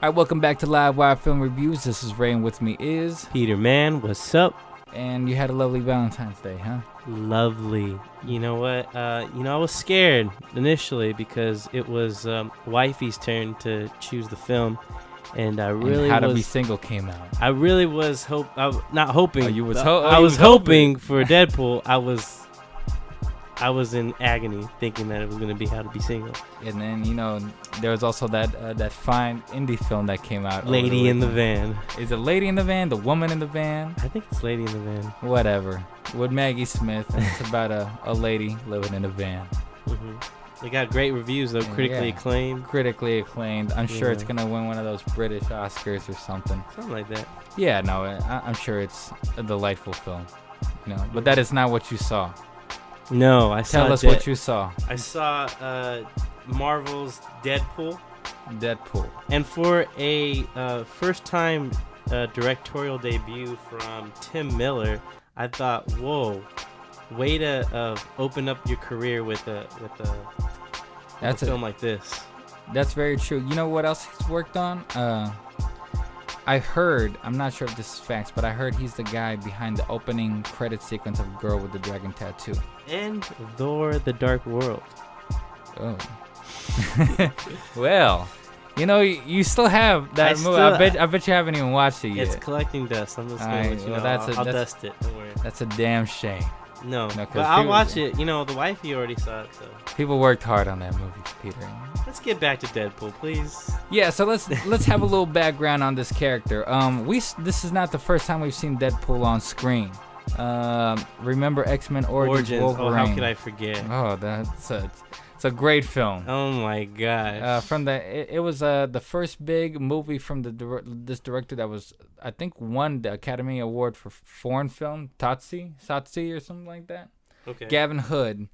All right, welcome back to LiveWire Film Reviews. This is Ray, and with me is Peter, man. What's up? And you had a lovely Valentine's Day, huh? Lovely. You know what? I was scared initially because it was wifey's turn to choose the film, and I really How to Be Single came out. I really was not hoping. I was hoping for Deadpool. I was in agony thinking that it was gonna be How to Be Single. And then there was also that fine indie film that came out. Lady in the Van. Is it Lady in the Van? The Woman in the Van? I think it's Lady in the Van. Whatever. With Maggie Smith. And it's about a lady living in a van. Mm-hmm. They got great reviews though, critically acclaimed. Critically acclaimed. I'm sure it's gonna win one of those British Oscars or something. Something like that. Yeah, no, I'm sure it's a delightful film. But that is not what you saw. No, Tell us what you saw. I saw Marvel's Deadpool. And for a first-time directorial debut from Tim Miller, I thought, whoa, way to open up your career with a film like this. That's very true. You know what else he's worked on? I heard, I'm not sure if this is facts, but I heard he's the guy behind the opening credit sequence of Girl with the Dragon Tattoo. And Thor: The Dark World. Oh. Well, you still have that movie. I bet you haven't even watched it yet. It's collecting dust. I'm just going to let you know. I'll dust it. Don't worry. That's a damn shame. No, but I'll watch it. The wifey already saw it, so. People worked hard on that movie, Peter. Let's get back to Deadpool, please. Yeah, so let's have a little background on this character. This is not the first time we've seen Deadpool on screen. Remember X-Men Origins Wolverine? Oh, how could I forget? Oh, it's a great film. Oh my gosh. It was the first big movie from this director that was, I think, won the Academy Award for foreign film, Satsi or something like that. Okay. Gavin Hood,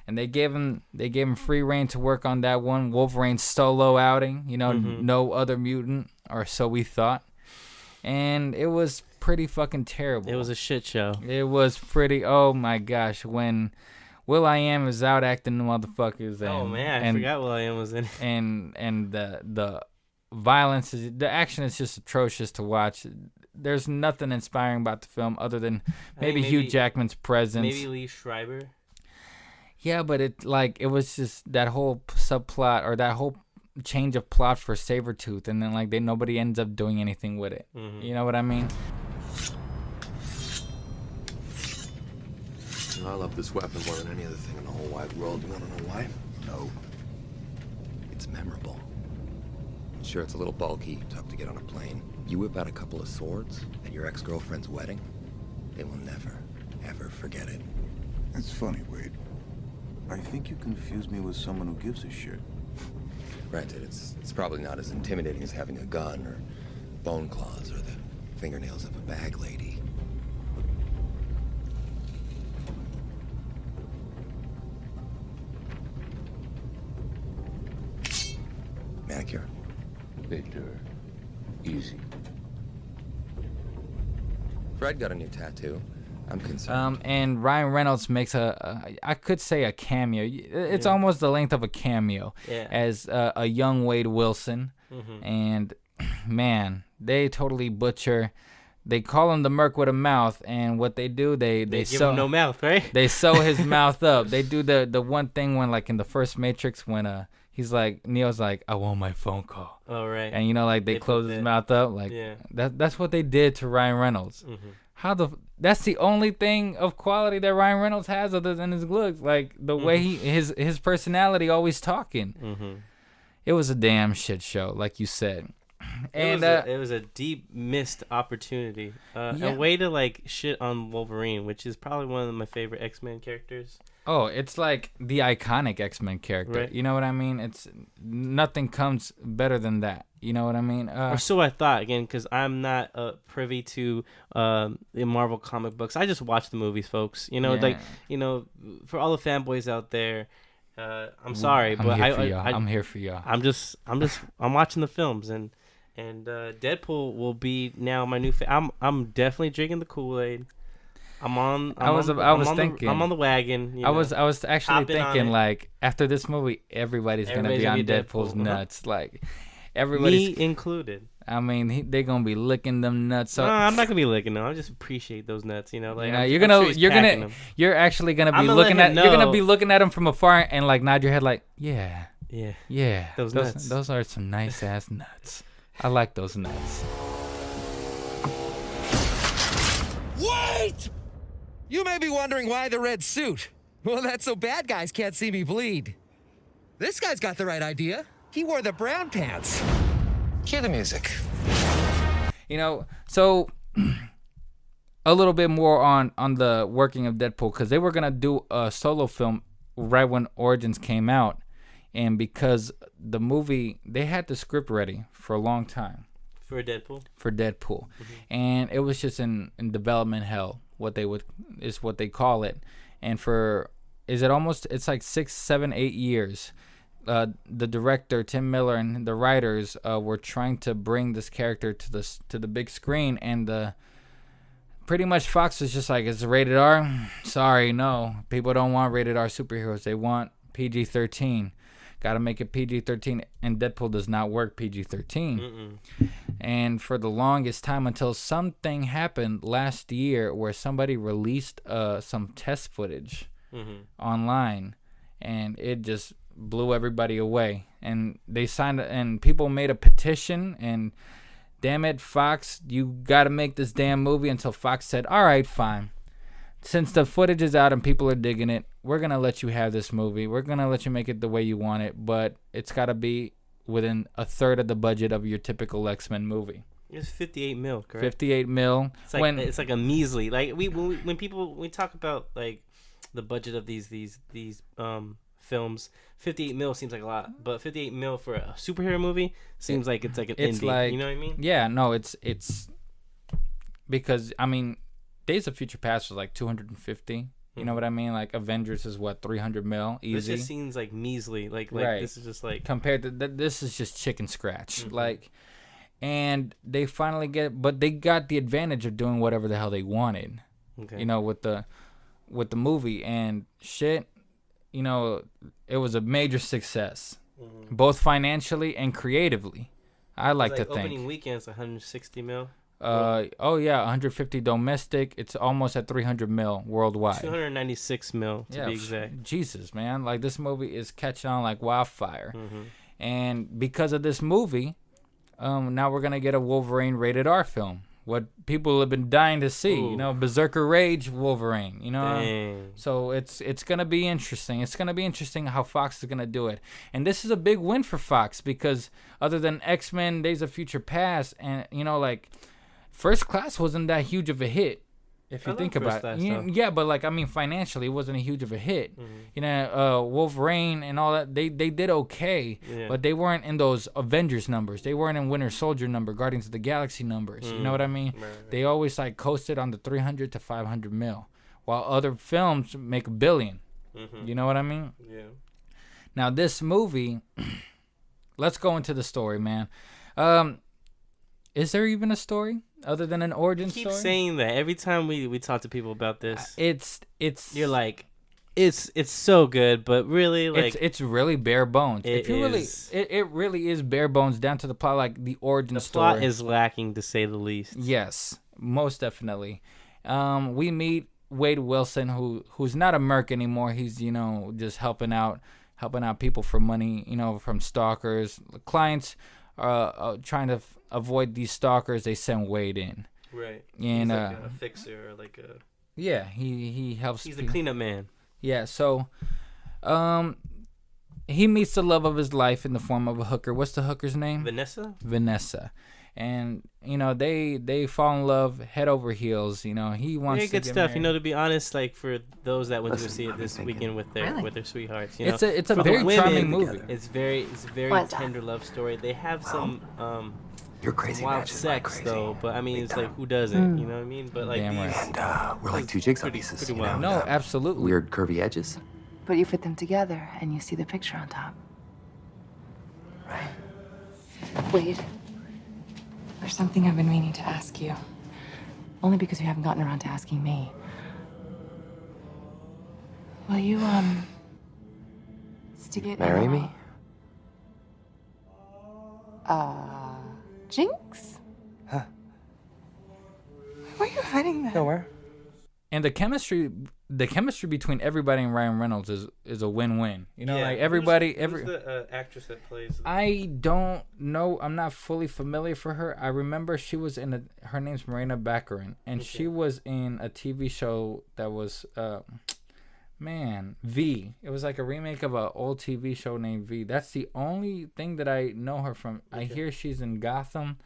and they gave him free reign to work on that one Wolverine solo outing. No other mutant, or so we thought, and it was pretty fucking terrible. It was a shit show. It was pretty. Oh my gosh, when Will.i.am is out acting the motherfuckers. I forgot Will.i.am was in it. And the violence the action is just atrocious to watch. There's nothing inspiring about the film other than maybe Hugh Jackman's presence. Maybe Lee Schreiber. Yeah, but it was just that whole subplot or that whole change of plot for Sabretooth, and then nobody ends up doing anything with it. Mm-hmm. You know what I mean? I love this weapon more than any other thing in the whole wide world. You want to know why? No. It's memorable. Sure, it's a little bulky, tough to get on a plane. You whip out a couple of swords at your ex-girlfriend's wedding, they will never, ever forget it. That's funny, Wade. I think you confuse me with someone who gives a shit. Granted, it's probably not as intimidating as having a gun or bone claws or the fingernails of a bag lady. Manicure. Victor. Easy. Fred got a new tattoo. I'm concerned. And Ryan Reynolds makes I could say a cameo. It's almost the length of a cameo as a young Wade Wilson. Mm-hmm. And man, they totally butcher. They call him the Merc with a mouth, and what they do, they give him no mouth, right? They sew his mouth up. They do the one thing when in the first Matrix when he's like, Neo's like, I want my phone call. Oh, right. And they close his mouth up. That's what they did to Ryan Reynolds. Mm-hmm. That's the only thing of quality that Ryan Reynolds has other than his looks. The way his personality always talking. Mm-hmm. It was a damn shit show, like you said. And it was a deep missed opportunity. A way to shit on Wolverine, which is probably one of my favorite X-Men characters. Oh, it's like the iconic X-Men character. Right. You know what I mean? It's nothing comes better than that. You know what I mean? Or so I thought, again, because I'm not privy to the Marvel comic books. I just watch the movies, folks. For all the fanboys out there, I'm sorry, but I'm here for y'all. I'm watching the films, and Deadpool will be now my new. I'm definitely drinking the Kool-Aid. I'm on the wagon. I was actually thinking after this movie, everybody's gonna be on Deadpool's nuts. everybody's me included. I mean, they're gonna be licking them nuts up. No, I'm not gonna be licking them. I just appreciate those nuts. Like you're actually gonna be looking at them from afar and like nod your head like, yeah. Those nuts. Those are some nice ass nuts. I like those nuts. Wait! You may be wondering why the red suit. Well, that's so bad guys can't see me bleed. This guy's got the right idea. He wore the brown pants. Cue the music. So a little bit more on the working of Deadpool, because they were going to do a solo film right when Origins came out. And because the movie, they had the script ready for a long time. For Deadpool? For Deadpool. Mm-hmm. And it was just in development hell, what they call it. And it's like 6, 7, 8 years. The director Tim Miller and the writers were trying to bring this character to the big screen, and pretty much Fox was just like, it's rated R. Sorry, no, people don't want rated R superheroes. They want PG-13. Got to make it PG-13, and Deadpool does not work PG-13. And for the longest time, until something happened last year where somebody released some test footage online, and it just blew everybody away. And they signed, and people made a petition, and damn it, Fox, you got to make this damn movie. Until Fox said, all right, fine. Since the footage is out and people are digging it, we're going to let you have this movie. We're going to let you make it the way you want it, but it's got to be within a third of the budget of your typical X-Men movie. It's 58 mil, correct? 58 mil. It's like a measly, like when we talk about like the budget of these films, 58 mil seems like a lot, but 58 mil for a superhero movie seems like it's like an indie. Like, you know what I mean? Yeah, no, it's because I mean, Days of Future Past was like 250. You know what I mean? Like Avengers is what, 300 mil easy. This just seems like measly. Like right. This is just like compared to this is just chicken scratch. Like, and they finally but they got the advantage of doing whatever the hell they wanted. Okay. With the movie and shit. It was a major success, both financially and creatively. I like to think. Opening weekend's 160 mil. 150 domestic. It's almost at 300 mil worldwide. 296 mil to be exact. Jesus, man, like this movie is catching on like wildfire, and because of this movie, now we're gonna get a Wolverine rated R film. What people have been dying to see, Berserker Rage Wolverine, Dang. So it's gonna be interesting. It's gonna be interesting how Fox is gonna do it, and this is a big win for Fox because other than X-Men, Days of Future Past, and like First Class wasn't that huge of a hit, if you think about it. Yeah, but like I mean, financially, it wasn't a huge of a hit. Wolverine and all that, they did okay, but they weren't in those Avengers numbers. They weren't in Winter Soldier number, Guardians of the Galaxy numbers. You know what I mean? Right. They always like coasted on the 300 to 500 mil, while other films make $1 billion. You know what I mean? Yeah. Now this movie, let's go into the story, man. Is there even a story other than an origin story? I keep saying that every time we talk to people about this. It's you're like, it's so good, but really like it's really bare bones. It really is bare bones down to the plot, like the origin story. The plot is lacking, to say the least. Yes, most definitely. We meet Wade Wilson, who's not a merc anymore. He's just helping out people for money. From stalkers, clients. Trying to avoid these stalkers, they send Wade in. Right. And he's like a fixer, or like a. Yeah, he helps. He's the cleanup man. Yeah. So, he meets the love of his life in the form of a hooker. What's the hooker's name? Vanessa. And they fall in love head over heels. He wants very good to stuff. married. To be honest, like for those that went to see it this weekend with their sweethearts, it's a very charming movie. It's very tender love story. They have some You're crazy wild sex though, but I mean it's like who doesn't? You know what I mean? But like and we're like two jigsaw pieces. Pretty wild. No, absolutely. Weird curvy edges. But you put them together and you see the picture on top. Right. Wait. There's something I've been meaning to ask you. Only because you haven't gotten around to asking me. Will you, stick it Marry me? Jinx? Huh? Why are you hiding that? Nowhere. And the chemistry between everybody and Ryan Reynolds is a win-win. You know, like everybody. Who's the actress that plays? I don't know. I'm not fully familiar for her. I remember she was in her name's Marina Baccarin, and she was in a TV show that was V. It was like a remake of an old TV show named V. That's the only thing that I know her from. I hear she's in Gotham.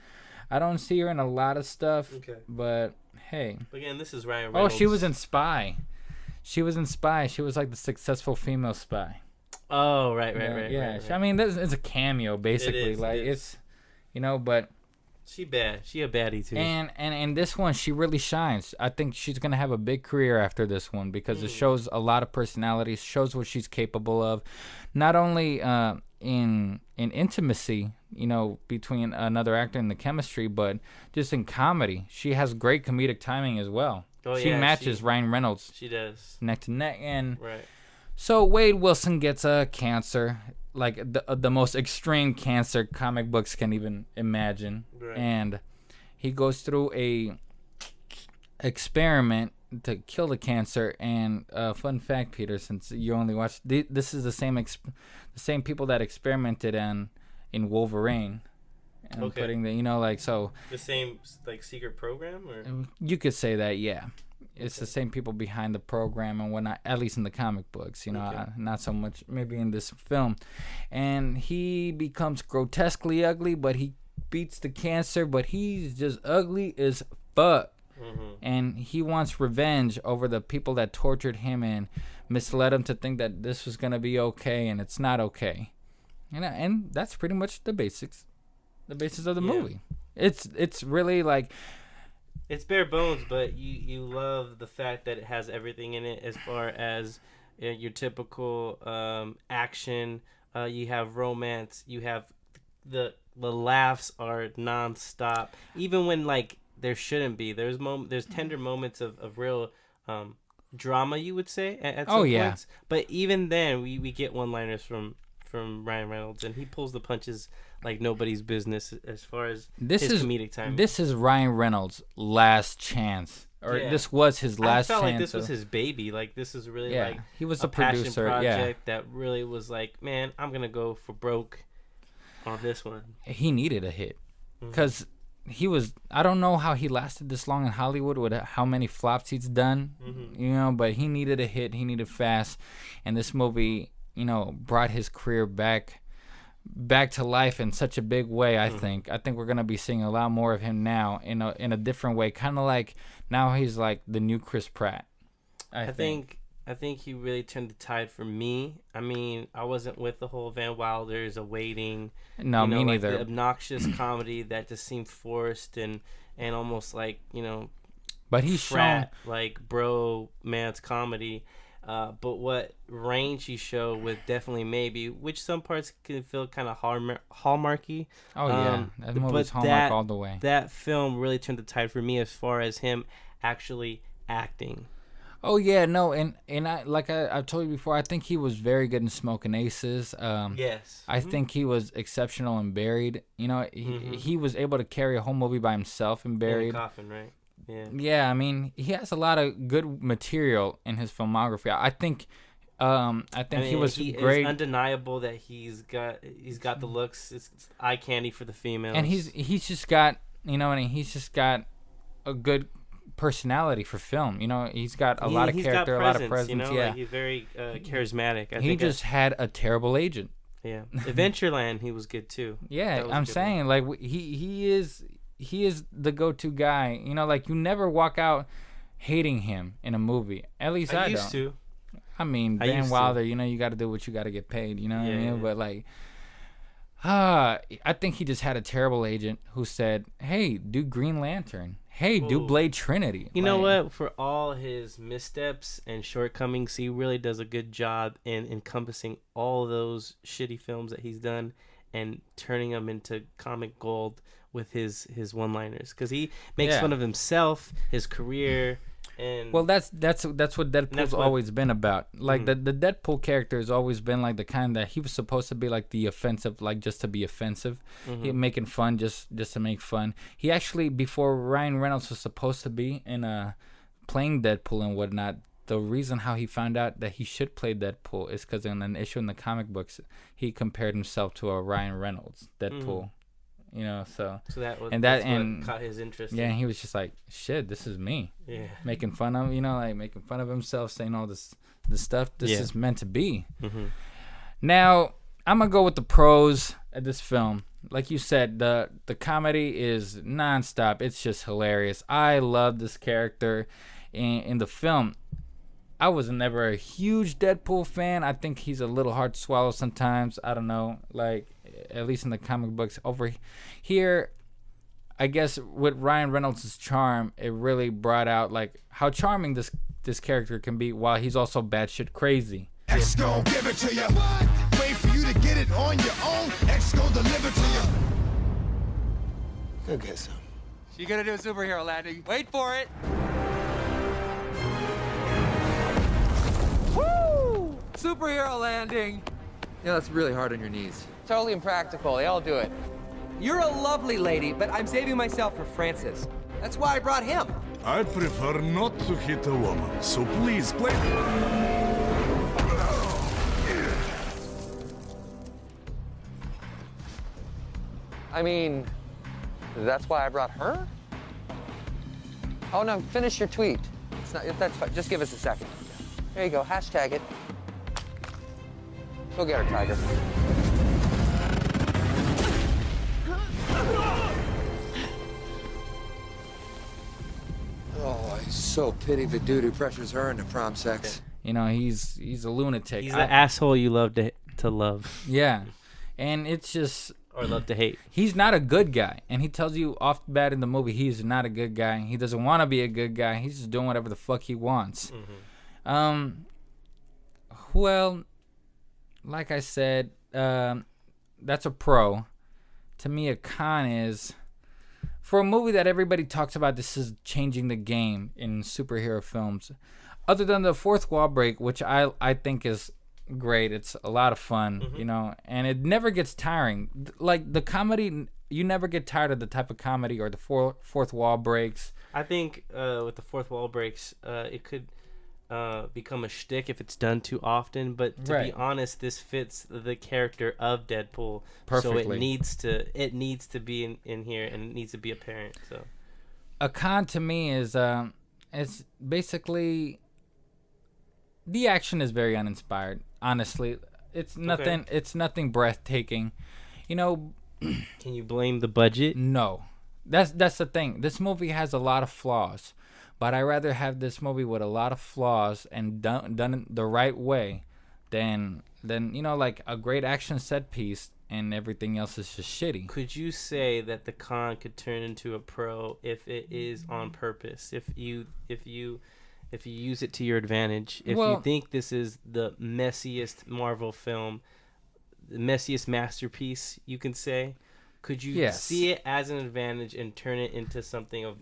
I don't see her in a lot of stuff, but hey. Again, this is Ryan Reynolds. Oh, she was in Spy. She was like the successful female spy. Oh, right. Yeah, I mean, it's a cameo basically. It's, you know, but she bad. She a baddie too. And this one, she really shines. I think she's gonna have a big career after this one because it shows a lot of personality, shows what she's capable of, not only in intimacy, you know, between another actor and the chemistry, but just in comedy. She has great comedic timing as well. She matches Ryan Reynolds. She does. Neck to neck. And right. So Wade Wilson gets a cancer, like the most extreme cancer comic books can even imagine. Right. And he goes through a experiment to kill the cancer. And fun fact, Peter, since you only watched, this is the same people that experimented in Wolverine. And putting the, you know, like, so the same like secret program, or you could say that, yeah. It's the same people behind the program and whatnot, at least in the comic books, you know, not so much maybe in this film. And he becomes grotesquely ugly, but he beats the cancer, but he's just ugly as fuck. And he wants revenge over the people that tortured him and misled him to think that this was going to be okay, and it's not okay. You know, and that's pretty much the basis of the movie. It's really like, it's bare bones, but you love the fact that it has everything in it as far as your typical action. You have romance. You have the laughs are nonstop, even when like there shouldn't be. There's tender moments of real drama, you would say at some points. But even then, we get one-liners from Ryan Reynolds, and he pulls the punches like nobody's business as far as his comedic timing. This is Ryan Reynolds' last chance, or this was his last chance. I felt like this was his baby. Like, this is really like he was a passion producer project that really was like, man, I'm gonna go for broke on this one. He needed a hit because he was. I don't know how he lasted this long in Hollywood with how many flops he's done, you know. But he needed a hit. He needed fast, and this movie, you know, brought his career back to life in such a big way. I think we're gonna be seeing a lot more of him now in a different way, kind of like now he's like the new Chris Pratt. I think he really turned the tide for me. I mean, I wasn't with the whole Van Wilder's awaiting. No, me neither. Like the obnoxious comedy that just seemed forced and almost like, you know, but he's shown like bro man's comedy. But what range he showed with Definitely Maybe, which some parts can feel kind of hallmarky. Oh yeah, that movie's Hallmark all the way. That film really turned the tide for me as far as him actually acting. Oh yeah, no, and I like I've told you before, I think he was very good in Smoking Aces. Yes, I think he was exceptional in Buried. You know, he was able to carry a whole movie by himself in Buried. In the Coffin, right? Yeah, I mean, he has a lot of good material in his filmography. I think he was great. It's undeniable that he's got the looks. It's eye candy for the females. And he's just got, you know, and he's just got a good personality for film. You know, he's got a lot of character, a lot of presence. You know, like he's very charismatic. He just had a terrible agent. Yeah, Adventureland, he was good too. Yeah, I'm saying like he is the go-to guy. You know, like you never walk out hating him in a movie. At least I used don't. to. I mean, Van Wilder, you know, you got to do what you got to get paid. You know what I mean? But like, I think he just had a terrible agent who said, "Hey, do Green Lantern. Hey, do Blade Trinity." You know what? For all his missteps and shortcomings, he really does a good job in encompassing all those shitty films that he's done and turning them into comic gold with his one-liners, because he makes fun of himself, his career. And well, that's what Deadpool's always been about. Like the Deadpool character has always been like the kind that he was supposed to be like the offensive, like just to be offensive, he making fun just to make fun. He actually, before Ryan Reynolds was supposed to be in playing Deadpool and whatnot, the reason how he found out that he should play Deadpool is because in an issue in the comic books he compared himself to a Ryan Reynolds Deadpool. You know, so that was, and that's what caught his interest. Yeah, and he was just like, shit, this is me. Yeah, making fun of, like making fun of himself, saying all this stuff. This is meant to be. Now I'm gonna go with the pros of this film. Like you said, the comedy is nonstop. It's just hilarious. I love this character in the film. I was never a huge Deadpool fan. I think he's a little hard to swallow sometimes. I don't know, like at least in the comic books. Over here, I guess with Ryan Reynolds' charm, it really brought out like how charming this character can be while he's also batshit crazy. X gon' give it to you. What? Wait for you to get it on your own. X gon' deliver to you. Go get some. So you gonna do a superhero landing? Wait for it. Woo! Superhero landing. Yeah, that's really hard on your knees. Totally impractical. They all do it. You're a lovely lady, but I'm saving myself for Francis. That's why I brought him. I prefer not to hit a woman, so please play. I mean, that's why I brought her? Oh, no, finish your tweet. It's not, that's fine. Just give us a second. There you go. Hashtag it. Go get her, Tiger. Oh, I so pity the dude who pressures her into prom sex. You know, he's a lunatic. He's the asshole you love to love. Yeah, and it's just. Or love to hate. He's not a good guy, and he tells you off the bat in the movie he's not a good guy. He doesn't want to be a good guy. He's just doing whatever the fuck he wants. Well, like I said, that's a pro. To me, a con is for a movie that everybody talks about. This is changing the game in superhero films. Other than the fourth wall break, which I think is great. It's a lot of fun, you know, and it never gets tiring. Like the comedy, you never get tired of the type of comedy or the fourth wall breaks. I think with the fourth wall breaks, it could become a shtick if it's done too often. But to be honest, this fits the character of Deadpool perfectly. So it needs to be in here, and it needs to be apparent. So a con to me is it's basically the action is very uninspired. Honestly, it's nothing. Okay. It's nothing breathtaking. You know. Can you blame the budget? No, that's the thing. This movie has a lot of flaws, but I rather have this movie with a lot of flaws and done the right way, than you know, like a great action set piece and everything else is just shitty. Could you say that the con could turn into a pro if it is on purpose? If you use it to your advantage, if you think this is the messiest Marvel film, the messiest masterpiece, you can say, could you see it as an advantage and turn it into something of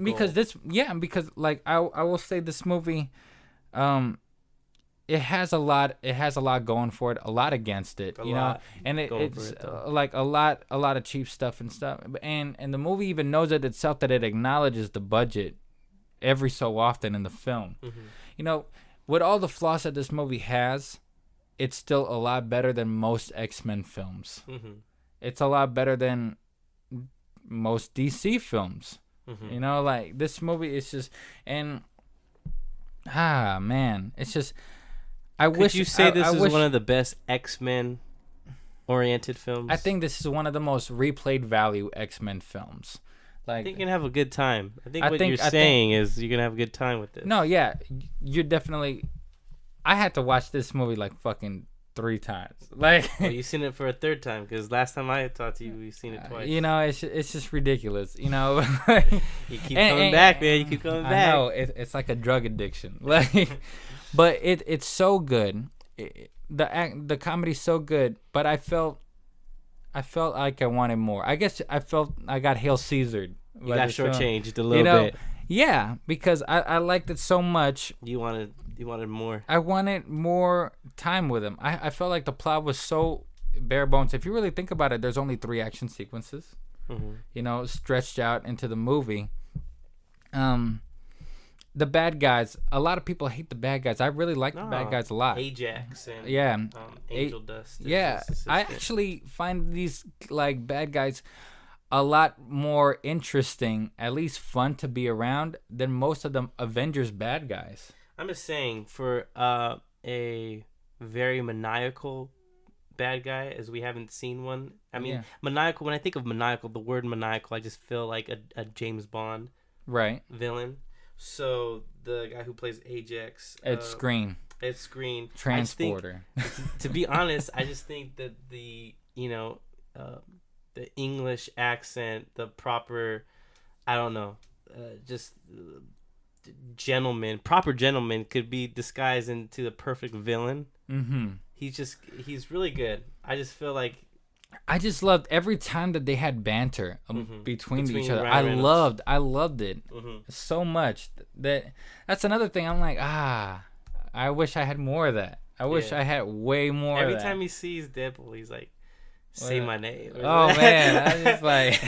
because gold? Because like I will say this movie, it has a lot going for it, a lot against it, you know, and it's like a lot of cheap stuff and stuff, and the movie even knows it itself that it acknowledges the budget every so often in the film. You know, with all the flaws that this movie has, it's still a lot better than most X-Men films. It's a lot better than most DC films. You know, like this movie is just, and man, it's just, Could you say this is one of the best X-Men oriented films? I think this is one of the most replayed value X-Men films. Like, I think you can have a good time. I think you're saying is you're going to have a good time with this. No, yeah. You're definitely... I had to watch this movie like fucking 3 times. Like, well, you've seen it for a 3rd time because last time I talked to you, we've seen it twice. You know, it's just ridiculous. You know? You keep coming back, man. You keep coming back. I know. It's like a drug addiction. Like, but it's so good. The comedy's so good, but I felt I felt like I wanted more. I guess I felt I got Hail Caesared. You got shortchanged a little bit. Yeah, because I liked it so much. You wanted more. I wanted more time with him. I felt like the plot was so bare bones. If you really think about it, there's only 3 action sequences. Stretched out into the movie. The bad guys. A lot of people hate the bad guys. I really like the bad guys a lot. Ajax and Angel Dust. Yeah, I actually find these like bad guys a lot more interesting, at least fun to be around than most of the Avengers bad guys. I'm just saying, for a very maniacal bad guy, as we haven't seen one. I mean, maniacal. When I think of maniacal, the word maniacal, I just feel like a James Bond villain. So the guy who plays Ajax, Ed Skrein, Transporter. To be honest, I just think that the English accent, the proper, I don't know, proper gentleman could be disguised into the perfect villain. Mm-hmm. He's really good. I just feel like I just loved every time that they had banter between each other. I loved it so much. That's another thing. I'm like, I wish I had more of that. I wish I had way more every of that. Time he sees Deadpool, he's like, say my name. Oh, man. I just like...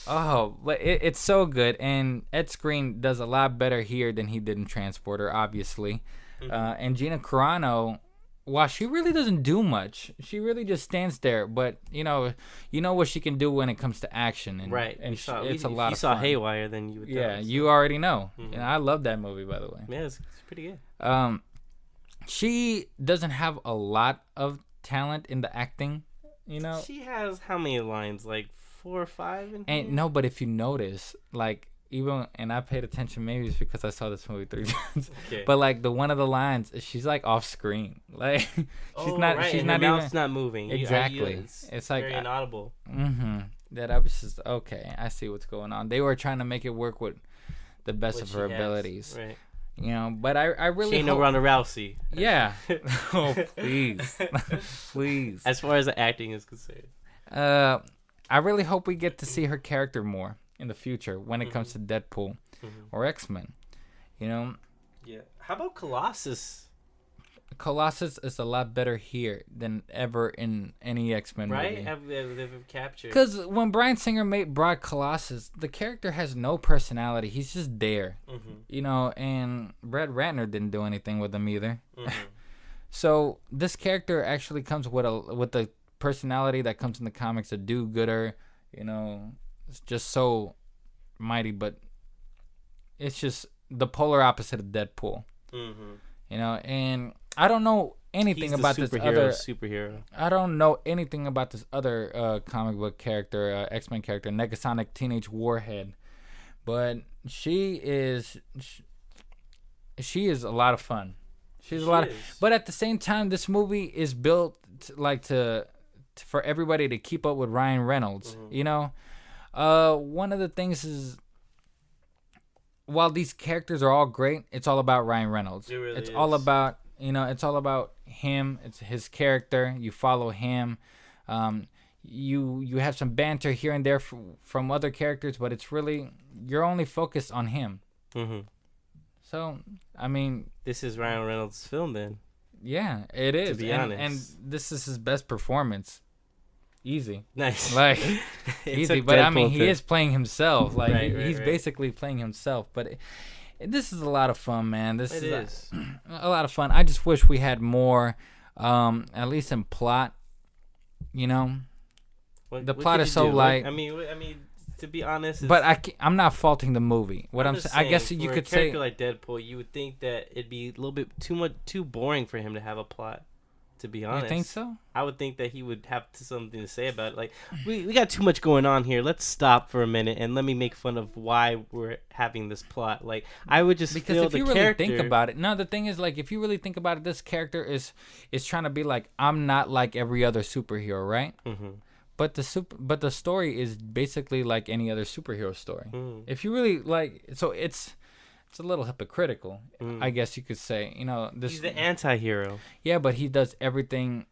but it's so good. And Ed Skrein does a lot better here than he did in Transporter, obviously. And Gina Carano... Wow, she really doesn't do much. She really just stands there. But you know what she can do when it comes to action, and and it's a lot of fun. If you saw Haywire, then you would. Yeah, you already know. And I love that movie, by the way. Yeah, it's pretty good. She doesn't have a lot of talent in the acting. She has how many lines? Like 4 or 5. No, but if you notice, like. Even and I paid attention, maybe it's because I saw this movie 3 times. Okay. But like one of the lines, she's like off screen, like she's not. Right. She's and not her even. mouth's not moving. Exactly. It's like very inaudible. That I was just okay. I see what's going on. They were trying to make it work with the best of her abilities. Right. But I really. She ain't no Ronda Rousey. Yeah. Oh please, please. As far as the acting is concerned. I really hope we get to see her character more in the future when it comes to Deadpool or X-Men. Yeah. How about Colossus? Colossus is a lot better here than ever in any X-Men movie. Right? They've captured. Because when Bryan Singer brought Colossus, the character has no personality. He's just there. And Brett Ratner didn't do anything with him either. So this character actually comes with the personality that comes in the comics, a do-gooder, it's just so mighty, but it's just the polar opposite of Deadpool. And I don't know anything about this other superhero. I don't know anything about this other comic book character, X-Men character, Negasonic Teenage Warhead, but she is a lot of fun. She's a lot of, but at the same time, this movie is built for everybody to keep up with Ryan Reynolds. One of the things is, while these characters are all great, it's all about Ryan Reynolds. It's all about him. It's his character. You follow him. You have some banter here and there from other characters, but it's really, you're only focused on him. So, I mean, this is Ryan Reynolds' film then. Yeah, it is. To be honest. And this is his best performance. Easy. Nice. Like, easy. But I mean, he is playing himself. Like, he's basically playing himself. But this is a lot of fun, man. This is a lot of fun. I just wish we had more, at least in plot. The plot is so light. I mean, to be honest. But I'm not faulting the movie. What I'm saying, I guess you could say. For a character like Deadpool, you would think that it'd be a little bit too boring for him to have a plot. To be honest, you think so? I would think that he would have something to say about it. Like, we got too much going on here. Let's stop for a minute and let me make fun of why we're having this plot. Like, I would just because if you really think about it, no, the thing is, like, if you really think about it, this character is trying to be like, I'm not like every other superhero, right? But the story is basically like any other superhero story. If you really like, so it's it's a little hypocritical, I guess you could say. You know, he's the anti-hero. Yeah, but he does everything.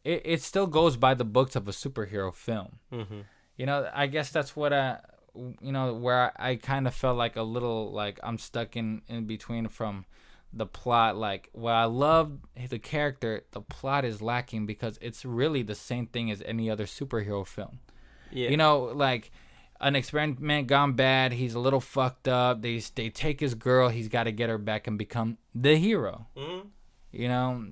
It still goes by the books of a superhero film. Mm-hmm. You know, I guess that's what where I kind of felt like a little like I'm stuck in between from the plot. Like, while I love the character, the plot is lacking because it's really the same thing as any other superhero film. Yeah. You know, like an experiment gone bad. He's a little fucked up. They take his girl. He's got to get her back and become the hero. Mm-hmm. You know.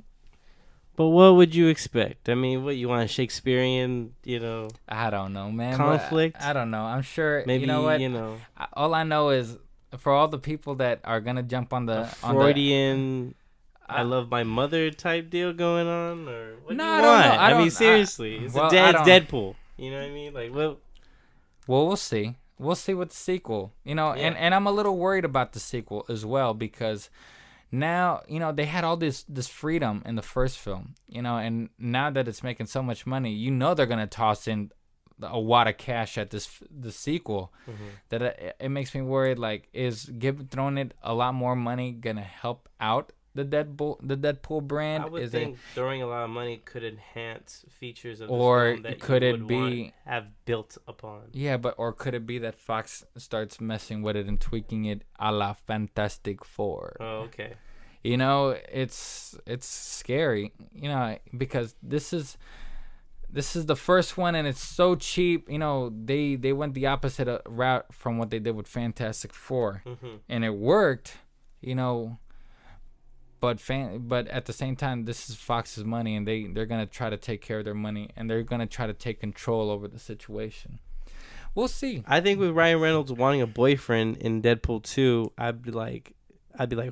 But what would you expect? I mean, what you want, a Shakespearean, you know? I don't know, man. Conflict? I don't know. I'm sure. Maybe, you know what? All I know is for all the people that are gonna jump on the Freudian, I love my mother type deal going on, or what do you want? I mean, seriously, it's Deadpool. You know what I mean? Like, well, we'll see. We'll see with the sequel. You know, and I'm a little worried about the sequel as well because. Now, you know, they had all this freedom in the first film, you know, and now that it's making so much money, you know they're going to toss in a wad of cash at the sequel. Mm-hmm. That it makes me worried, like, is throwing it a lot more money going to help out the Deadpool brand? I would think throwing a lot of money could enhance features of the film that could you it would be have built upon. Yeah, or could it be that Fox starts messing with it and tweaking it a la Fantastic Four? Oh, okay. You know, it's scary, you know, because this is the first one and it's so cheap. You know, they went the opposite route from what they did with Fantastic Four, and it worked, you know. But at the same time, this is Fox's money, and they're gonna try to take care of their money, and they're gonna try to take control over the situation. We'll see. I think with Ryan Reynolds wanting a boyfriend in Deadpool 2, I'd be like,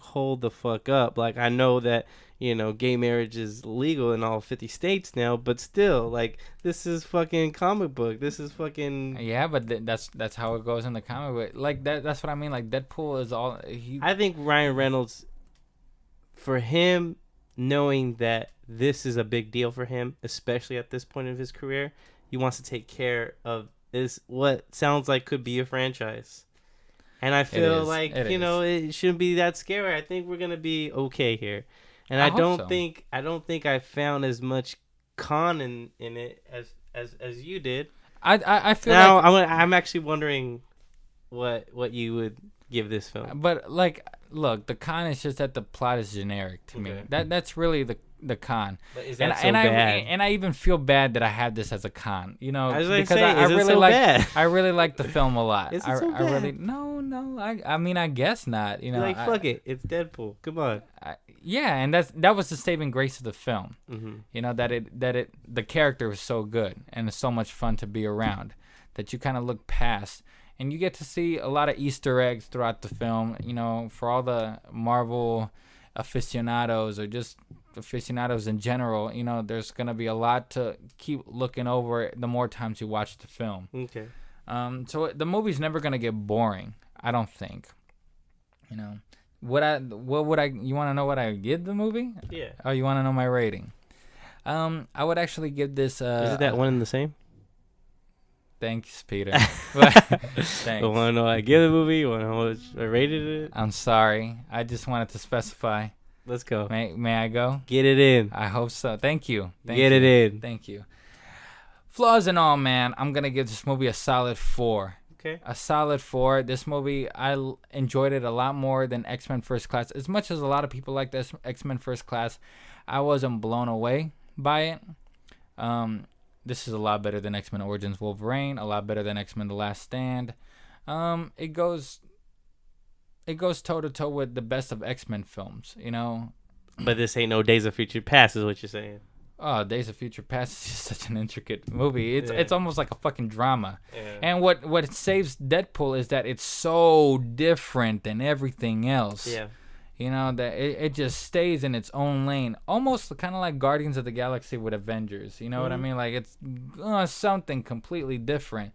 hold the fuck up. Like, I know that, you know, gay marriage is legal in all 50 states now, but still, like, this is fucking comic book. This is fucking... Yeah, but that's how it goes in the comic book. Like, that's what I mean. Like, Deadpool is all... I think Ryan Reynolds, for him, knowing that this is a big deal for him, especially at this point of his career, he wants to take care of this, what sounds like could be a franchise. And I feel like, you know, it shouldn't be that scary. I think we're gonna be okay here. And I don't think I found as much con in it as you did. I feel now like I'm actually wondering what you would give this film. But like, look, the con is just that the plot is generic to me. That's really the con. But is that so bad? And I even feel bad that I have this as a con, you know, because I really I really like the film a lot. Is it so bad? I really no. I mean, I guess not. You know, like, fuck it, it's Deadpool. Come on. Yeah, and that was the saving grace of the film. Mm-hmm. You know, that the character was so good and it's so much fun to be around that you kind of look past. And you get to see a lot of Easter eggs throughout the film, you know, for all the Marvel aficionados or just aficionados in general. You know, there's going to be a lot to keep looking over the more times you watch the film. Okay. So the movie's never going to get boring, I don't think. You know, you want to know what I give the movie? Yeah. Oh, you want to know my rating? I would actually give this... Is it that one and the same? Thanks, Peter. Thanks. You want to know I give the movie? You want to know how much I rated it? I'm sorry. I just wanted to specify. Let's go. May I go? Get it in. I hope so. Thank you. Get it in. Thank you. Flaws and all, man, I'm going to give this movie a solid 4. Okay. A solid 4. This movie, I enjoyed it a lot more than X-Men First Class. As much as a lot of people like this X-Men First Class, I wasn't blown away by it. This is a lot better than X-Men Origins Wolverine, a lot better than X-Men The Last Stand. It goes toe-to-toe with the best of X-Men films, you know. But this ain't no Days of Future Past is what you're saying. Oh, Days of Future Past is just such an intricate movie. It's almost like a fucking drama. Yeah. And what saves Deadpool is that it's so different than everything else. Yeah. You know, that it just stays in its own lane. Almost kind of like Guardians of the Galaxy with Avengers. You know what I mean? Like, it's something completely different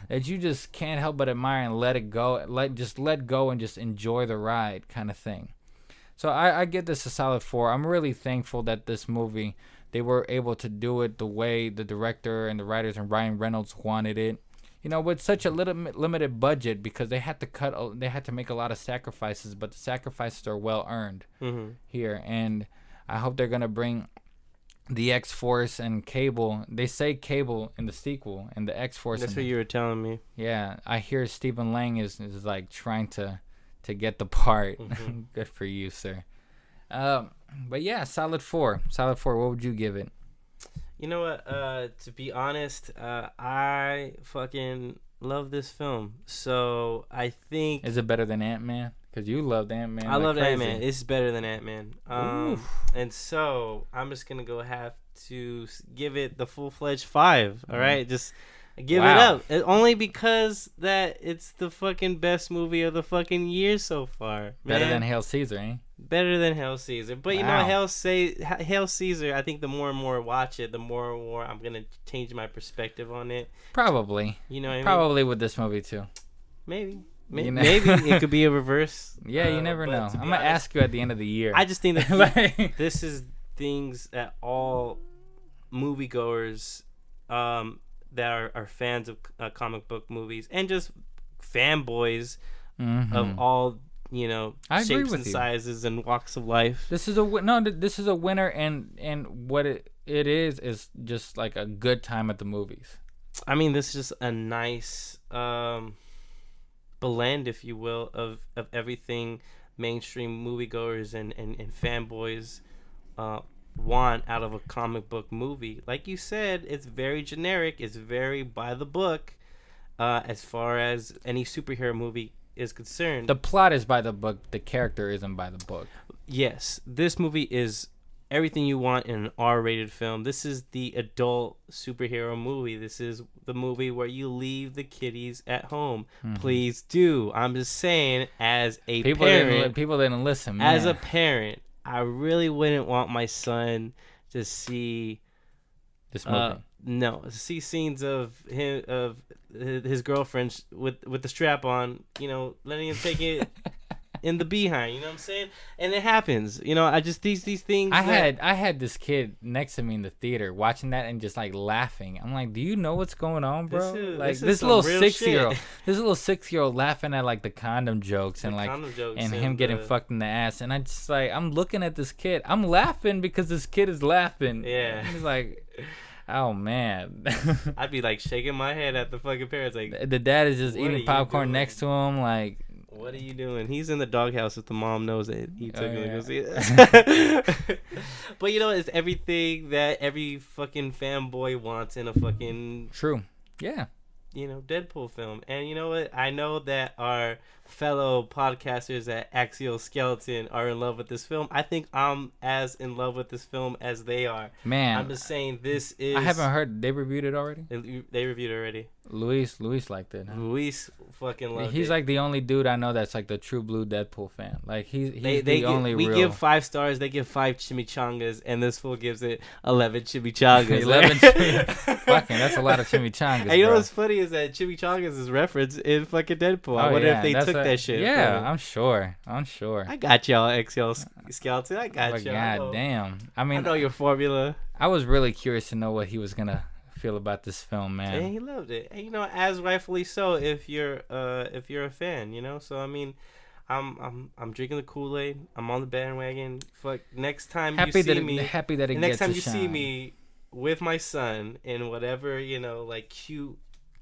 that you just can't help but admire and let it go. Let go and just enjoy the ride kind of thing. So I give this a solid 4. I'm really thankful that this movie, they were able to do it the way the director and the writers and Ryan Reynolds wanted it. with such a limited budget, because they had to make a lot of sacrifices, but the sacrifices are well earned here. And I hope they're gonna bring the X-Force and Cable. They say Cable in the sequel, and the X-Force. That's what you were telling me. Yeah, I hear Stephen Lang is like trying to get the part. Good for you, sir. But yeah, solid 4. Solid 4. What would you give it? You know what? To be honest, I fucking love this film. So I think. Is it better than Ant-Man? Because you loved Ant-Man. I loved Ant-Man. It's better than Ant-Man. And so I'm just gonna have to give it the full-fledged 5. All right, just give it up. Only because that it's the fucking best movie of the fucking year so far. Better than Hail Caesar, eh? Better than Hail Caesar. But you know, Hail Caesar, I think the more and more I watch it, the more and more I'm gonna change my perspective on it. Probably. You know what I mean? Probably with this movie too. Maybe. Maybe it could be a reverse. Yeah, you never know. I'm gonna ask you at the end of the year. I just think that this is things that all moviegoers that are fans of comic book movies and just fanboys of all shapes and sizes and walks of life. This is a winner, and what it is just like a good time at the movies. I mean, this is just a nice blend, if you will, of everything mainstream moviegoers and fanboys want out of a comic book movie. Like you said, it's very generic. It's very by the book as far as any superhero movie is concerned. The plot is by the book. The character isn't by the book. Yes, this movie is everything you want in an R-rated film. This is the adult superhero movie. This is the movie where you leave the kiddies at home. Please do. I'm just saying, as a parent. People didn't listen, man. As a parent, I really wouldn't want my son to see this movie. See scenes of his girlfriend with the strap on, letting him take it in the behind, you know what I'm saying? And it happens, I just these things. I had this kid next to me in the theater watching that and just like laughing. I'm like, do you know what's going on, bro? This little 6-year-old laughing at like the condom jokes and him getting fucked in the ass, and I just like, I'm looking at this kid, I'm laughing because this kid is laughing. Yeah, he's like, oh man. I'd be like shaking my head at the fucking parents, like the dad is just eating popcorn next to him, like, what are you doing? He's in the doghouse if the mom knows it. He took him to go see it. But it's everything that every fucking fanboy wants in a fucking true. Yeah. Deadpool film. And you know what? I know that our fellow podcasters at Axial Skeleton are in love with this film. I think I'm as in love with this film as they are. Man, I'm just saying this is. I haven't heard. They reviewed it already. They reviewed it already. Luis liked it. Huh? Luis fucking loved it. He's like the only dude I know that's like the true blue Deadpool fan. Like he's the only real. We give 5 stars. They give 5 chimichangas, and this fool gives it 11 chimichangas. 11. Fucking, that's a lot of chimichangas. And what's funny is that chimichangas is referenced in fucking Deadpool. I wonder if they took that shit. Yeah, I'm sure. I got y'all, XL Skeleton. I got y'all. God damn. I mean, I know your formula. I was really curious to know what he was gonna feel about this film, man. And he loved it. And as rightfully so if you're a fan, So I mean, I'm drinking the Kool-Aid. I'm on the bandwagon. Fuck, next time you see me, happy that it next gets time you see me with my son in whatever, like cutesy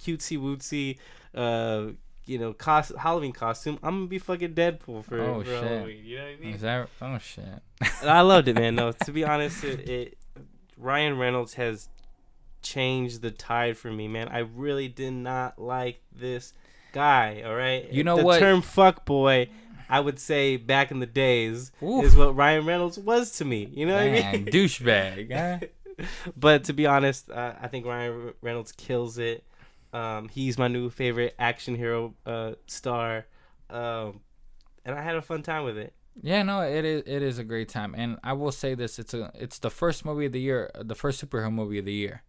wootsy Halloween costume, I'm gonna be fucking Deadpool for Halloween. You know what I mean? Is that? Oh shit. I loved it, man. No, to be honest, Ryan Reynolds has changed the tide for me, man. I really did not like this guy. All right, you know the what? The term "fuckboy," I would say back in the days, is what Ryan Reynolds was to me. You know what I mean? Douchebag. Huh? But to be honest, I think Ryan Reynolds kills it. He's my new favorite action hero star, and I had a fun time with it. Yeah, no, it is a great time, and I will say this: it's the first movie of the year, the first superhero movie of the year,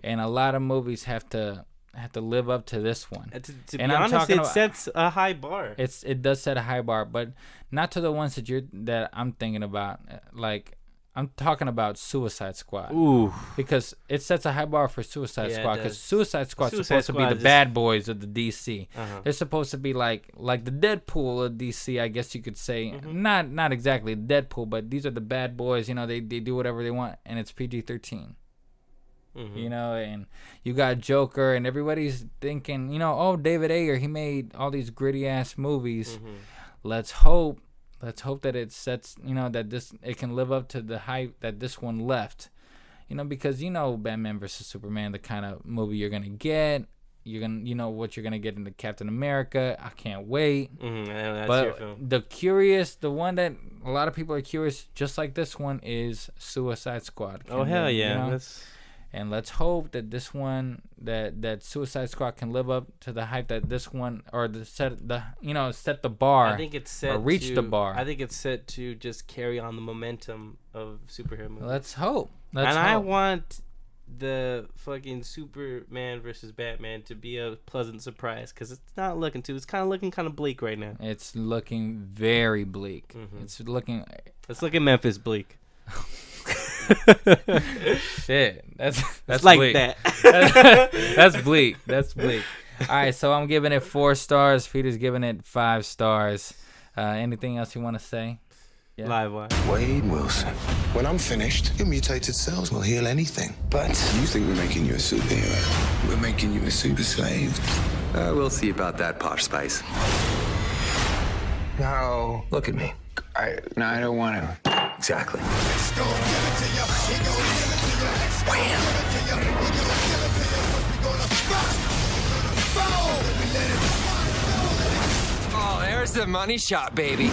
and a lot of movies have to live up to this one. To be honest, it sets a high bar. It does set a high bar, but not to the ones that I'm thinking about. Like, I'm talking about Suicide Squad. Ooh. Because it sets a high bar for Suicide Squad. Because Suicide Squad's Suicide supposed to be the bad boys of the DC. They're supposed to be like the Deadpool of DC, I guess you could say. Not exactly Deadpool, but these are the bad boys. You know, they do whatever they want, and it's PG-13. You know, and you got Joker, and everybody's thinking, you know, oh, David Ayer, he made all these gritty ass movies. Let's hope that it sets, you know, that it can live up to the hype that this one left. You know, because you know Batman versus Superman, the kind of movie you're gonna get. You know what you're gonna get in the Captain America. I can't wait. That's but your film. The one that a lot of people are curious, just like this one, is Suicide Squad. Oh hell yeah! You know? And let's hope that this one, that Suicide Squad can live up to the hype that this one, or set the bar. I think it's set or reach to, the bar. I think it's set to just carry on the momentum of superhero movies. Let's hope. I want the fucking Superman versus Batman to be a pleasant surprise, because it's not looking too. It's kind of looking kind of bleak right now. It's looking very bleak. It's looking Memphis bleak. Shit, that's like bleak. that. That's bleak. That's bleak. All right, so I'm giving it 4 stars. Peter's giving it 5 stars. Anything else you want to say? Yeah. LiveWire. Wade Wilson. When I'm finished, your mutated cells will heal anything. But you think we're making you a superhero? We're making you a super slave. We'll see about that, Posh Spice. Now, look at me. I don't want to. Exactly. Oh, there's the money shot, baby.